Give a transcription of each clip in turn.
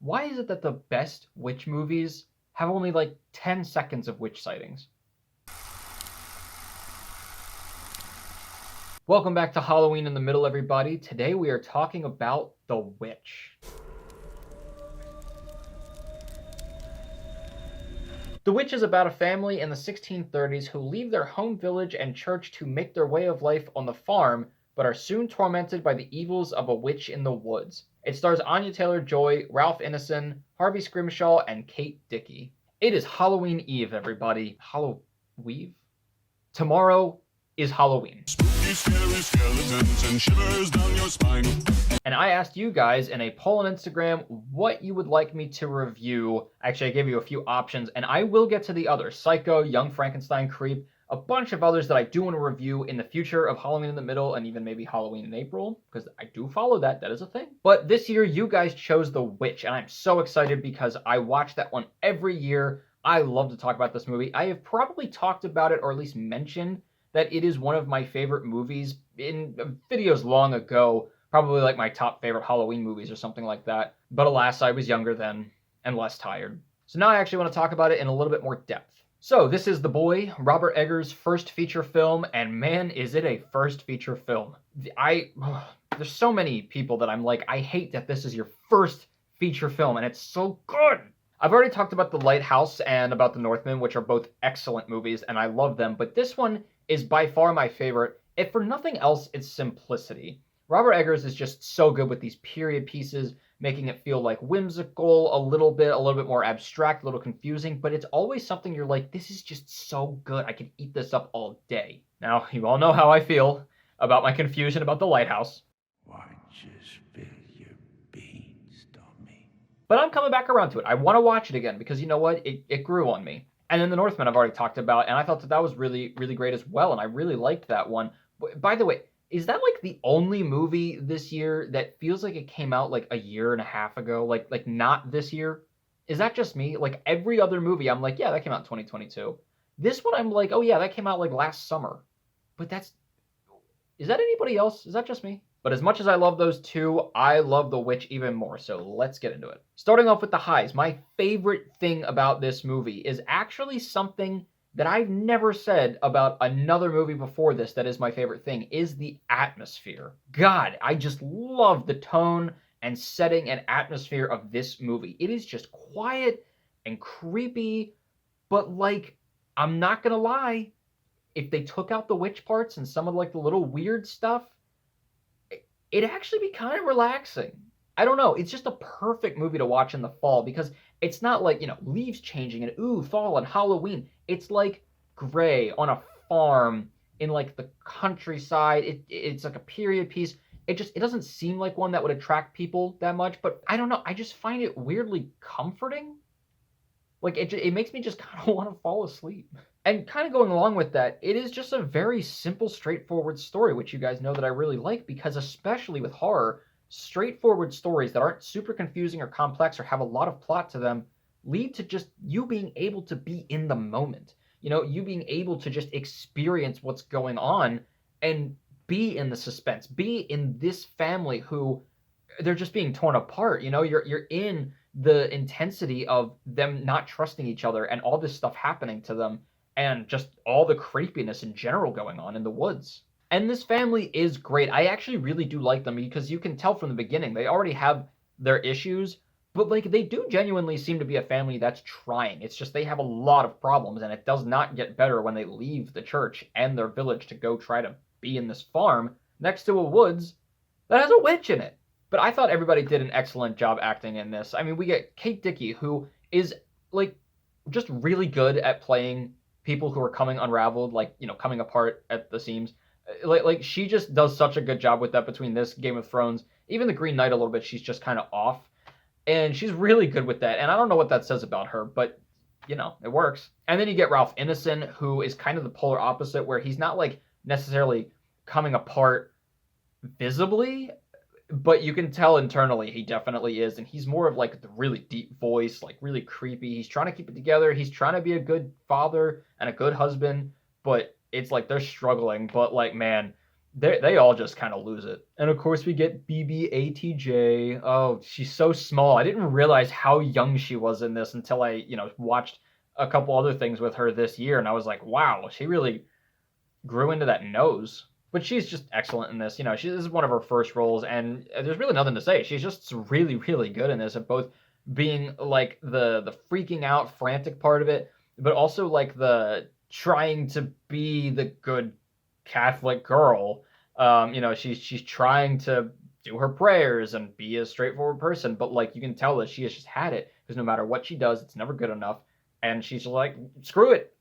Why is it that the best witch movies have only like 10 seconds of witch sightings? Welcome back to Halloween in the Middle, everybody. Today we are talking about The Witch. The Witch is about a family in the 1630s who leave their home village and church to make their way of life on the farm, but are soon tormented by the evils of a witch in the woods. It stars Anya Taylor-Joy, Ralph Ineson, Harvey Scrimshaw, and Kate Dickie. It is Halloween Eve, everybody. Halloween? Tomorrow is Halloween. Spooky, scary skeletons and shivers down your spine. And I asked you guys in a poll on Instagram what you would like me to review. Actually, I gave you a few options, and I will get to the others. Psycho, Young Frankenstein, Creep, a bunch of others that I do want to review in the future of Halloween in the Middle and even maybe Halloween in April, because I do follow that. That is a thing. But this year, you guys chose The Witch, and I'm so excited because I watch that one every year. I love to talk about this movie. I have probably talked about it, or at least mentioned that it is one of my favorite movies in videos long ago, probably like my top favorite Halloween movies or something like that. But alas, I was younger then and less tired. So now I actually want to talk about it in a little bit more depth. So this is The Boy, Robert Eggers' first feature film, and man, is it a first feature film. There's so many people that I'm like, I hate that this is your first feature film, and it's so good. I've already talked about The Lighthouse and about The Northman, which are both excellent movies, and I love them, but this one is by far my favorite. If for nothing else, it's simplicity. Robert Eggers is just so good with these period pieces, making it feel like whimsical, a little bit more abstract, a little confusing, but it's always something you're like, this is just so good. I could eat this up all day. Now, you all know how I feel about my confusion about The Lighthouse. Why just spill your beans, dummy? But I'm coming back around to it. I want to watch it again because you know what? It grew on me. And then The Northman I've already talked about, and I thought that was really, really great as well, and I really liked that one. By the way, is that like the only movie this year that feels like it came out like a year and a half ago? Like not this year? Is that just me? Like every other movie, I'm like, yeah, that came out in 2022. This one, I'm like, oh yeah, that came out like last summer. But is that anybody else? Is that just me? But as much as I love those two, I love The Witch even more, so let's get into it. Starting off with the highs, my favorite thing about this movie is actually something that I've never said about another movie before this that is my favorite thing, is the atmosphere. God, I just love the tone and setting and atmosphere of this movie. It is just quiet and creepy, but like, I'm not gonna lie, if they took out the witch parts and some of like the little weird stuff, it'd actually be kind of relaxing. I don't know. It's just a perfect movie to watch in the fall because it's not like, leaves changing and ooh, fall and Halloween. It's like gray on a farm in like the countryside. It's like a period piece. It doesn't seem like one that would attract people that much, but I don't know. I just find it weirdly comforting. Like it makes me just kind of want to fall asleep. And kind of going along with that, it is just a very simple, straightforward story, which you guys know that I really like because especially with horror, straightforward stories that aren't super confusing or complex or have a lot of plot to them lead to just you being able to be in the moment. You being able to just experience what's going on and be in the suspense, be in this family who they're just being torn apart. You're in the intensity of them not trusting each other and all this stuff happening to them and just all the creepiness in general going on in the woods. And this family is great. I actually really do like them because you can tell from the beginning they already have their issues, but like they do genuinely seem to be a family that's trying. It's just they have a lot of problems and it does not get better when they leave the church and their village to go try to be in this farm next to a woods that has a witch in it. But I thought everybody did an excellent job acting in this. I mean, we get Kate Dickie, who is like just really good at playing people who are coming unraveled, like, coming apart at the seams. Like she just does such a good job with that between this Game of Thrones, even the Green Knight a little bit, she's just kind of off. And she's really good with that. And I don't know what that says about her, but it works. And then you get Ralph Ineson, who is kind of the polar opposite, where he's not like necessarily coming apart visibly, but you can tell internally he definitely is, and he's more of like the really deep voice, like really creepy. He's trying to keep it together. He's trying to be a good father and a good husband, but it's like they're struggling. But like, man, They all just kind of lose it. And of course, we get BBATJ. Oh, she's so small. I didn't realize how young she was in this until I, watched a couple other things with her this year, and I was like, wow, she really grew into that nose. But she's just excellent in this. This is one of her first roles, and there's really nothing to say. She's just really, really good in this, of both being like the freaking out, frantic part of it, but also like the trying to be the good Catholic girl. She's trying to do her prayers and be a straightforward person, but like you can tell that she has just had it because no matter what she does, it's never good enough. And she's like, screw it.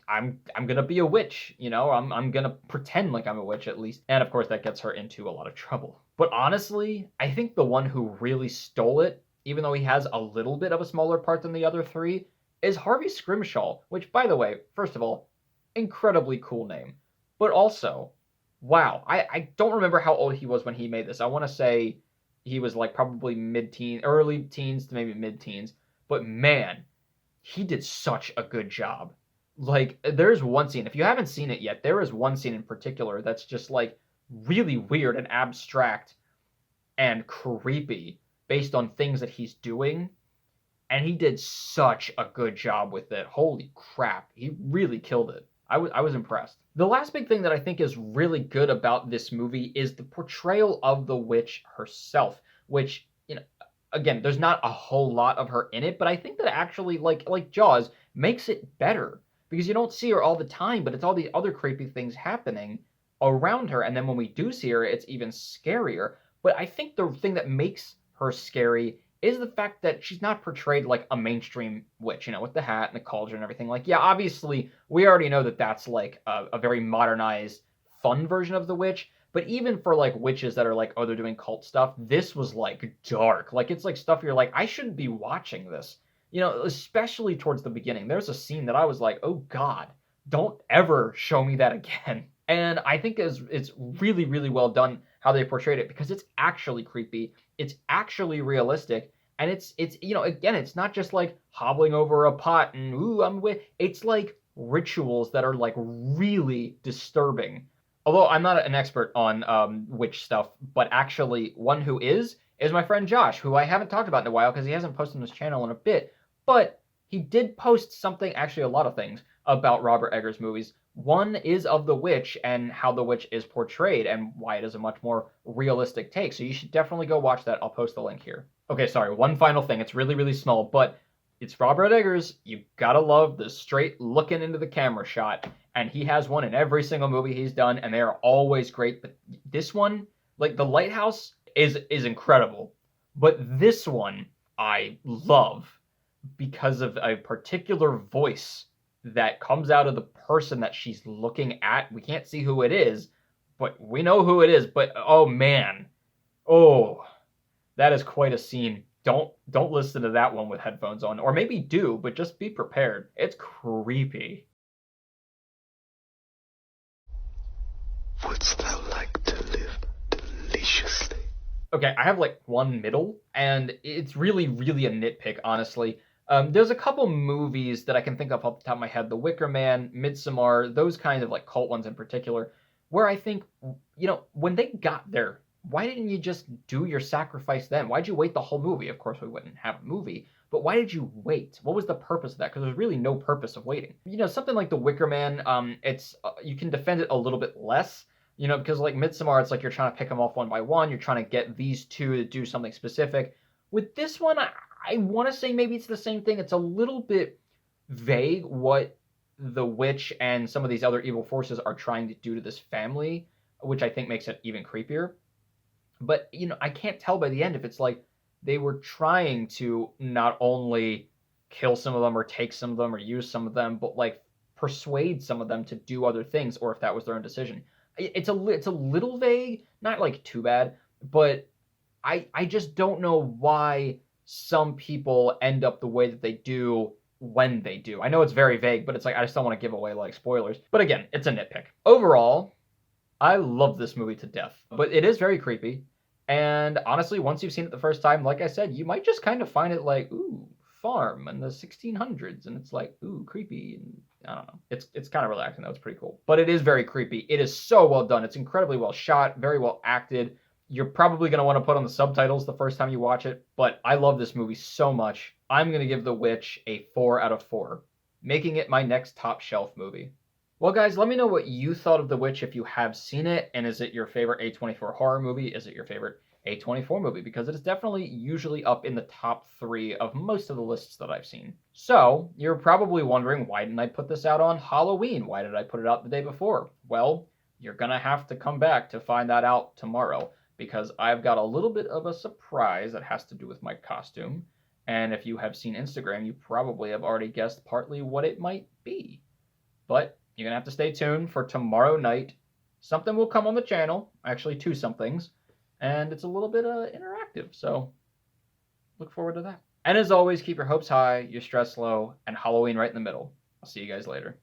I'm gonna be a witch, I'm gonna pretend like I'm a witch at least. And of course that gets her into a lot of trouble. But honestly, I think the one who really stole it, even though he has a little bit of a smaller part than the other three, is Harvey Scrimshaw, which by the way, first of all, incredibly cool name. But also, wow, I don't remember how old he was when he made this. I want to say he was like probably mid-teen, early teens to maybe mid-teens. But man, he did such a good job. Like, there's one scene, if you haven't seen it yet, there is one scene in particular that's just like really weird and abstract and creepy based on things that he's doing. And he did such a good job with it. Holy crap. He really killed it. I was impressed. The last big thing that I think is really good about this movie is the portrayal of the witch herself, which, again, there's not a whole lot of her in it, but I think that actually, like Jaws, makes it better because you don't see her all the time, but it's all these other creepy things happening around her, and then when we do see her, it's even scarier. But I think the thing that makes her scary is the fact that she's not portrayed like a mainstream witch, with the hat and the cauldron and everything. Like, yeah, obviously, we already know that that's like a very modernized, fun version of the witch. But even for like witches that are like, oh, they're doing cult stuff, this was like dark. Like, it's like stuff you're like, I shouldn't be watching this. Especially towards the beginning. There's a scene that I was like, oh God, don't ever show me that again. And I think it's really, really well done how they portrayed it because it's actually creepy. It's actually realistic. And it's again, it's not just like hobbling over a pot and ooh, I'm with. It's like rituals that are like really disturbing. Although I'm not an expert on witch stuff, but actually one who is my friend Josh, who I haven't talked about in a while because he hasn't posted on his channel in a bit. But he did post something, actually a lot of things, about Robert Eggers movies. One is of the witch and how the witch is portrayed and why it is a much more realistic take. So you should definitely go watch that. I'll post the link here. Okay, sorry, one final thing. It's really, really small, but it's Robert Eggers. You gotta love the straight looking into the camera shot. And he has one in every single movie he's done, and they are always great. But this one, like The Lighthouse, is incredible. But this one I love because of a particular voice that comes out of the person that she's looking at. We can't see who it is, but we know who it is. But oh man, oh, that is quite a scene. Don't listen to that one with headphones on, or maybe do, but just be prepared. It's creepy. Wouldst thou like to live deliciously? Okay, I have like one middle, and it's really, really a nitpick, honestly. There's a couple movies that I can think of off the top of my head: The Wicker Man, Midsommar, those kinds of like cult ones in particular, where I think, when they got there, why didn't you just do your sacrifice then? Why'd you wait the whole movie? Of course, we wouldn't have a movie, but why did you wait? What was the purpose of that? Because there's really no purpose of waiting. Something like The Wicker Man, it's you can defend it a little bit less. Because like Midsommar, it's like you're trying to pick them off one by one. You're trying to get these two to do something specific. With this one, I want to say maybe it's the same thing. It's a little bit vague what the witch and some of these other evil forces are trying to do to this family, which I think makes it even creepier. But, I can't tell by the end if it's like they were trying to not only kill some of them or take some of them or use some of them, but like persuade some of them to do other things, or if that was their own decision. It's a little vague, not like too bad, but I just don't know why some people end up the way that they do when they do. I know it's very vague, but it's like I just don't want to give away like spoilers. But again, it's a nitpick. Overall, I love this movie to death, but it is very creepy. And honestly, once you've seen it the first time, like I said, you might just kind of find it like, ooh, farm in the 1600s, and it's like, ooh, creepy. And I don't know. It's kind of relaxing though. It's pretty cool. But it is very creepy. It is so well done. It's incredibly well shot, very well acted. You're probably going to want to put on the subtitles the first time you watch it, but I love this movie so much. I'm going to give The Witch a 4 out of 4, making it my next top shelf movie. Well, guys, let me know what you thought of The Witch if you have seen it, and is it your favorite A24 horror movie? Is it your favorite A24 movie? Because it is definitely usually up in the top 3 of most of the lists that I've seen. So, you're probably wondering, why didn't I put this out on Halloween? Why did I put it out the day before? Well, you're going to have to come back to find that out tomorrow, because I've got a little bit of a surprise that has to do with my costume. And if you have seen Instagram, you probably have already guessed partly what it might be. But you're going to have to stay tuned for tomorrow night. Something will come on the channel, actually 2 somethings, and it's a little bit interactive, so look forward to that. And as always, keep your hopes high, your stress low, and Halloween right in the middle. I'll see you guys later.